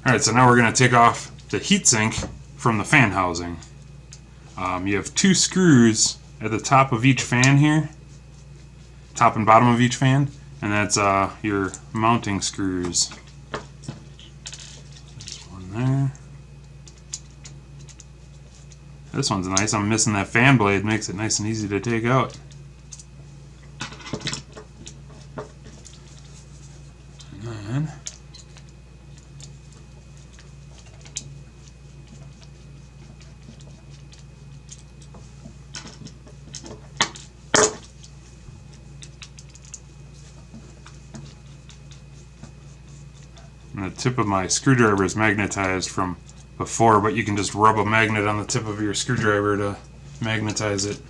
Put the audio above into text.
Alright, so now we're going to take off the heatsink from the fan housing. You have 2 screws at the top of each fan here, top and bottom of each fan, and that's your mounting screws. There's one there. This one's nice. I'm missing that fan blade, makes it nice and easy to take out. And then and the tip of my screwdriver is magnetized from before, but you can just rub a magnet on the tip of your screwdriver to magnetize it.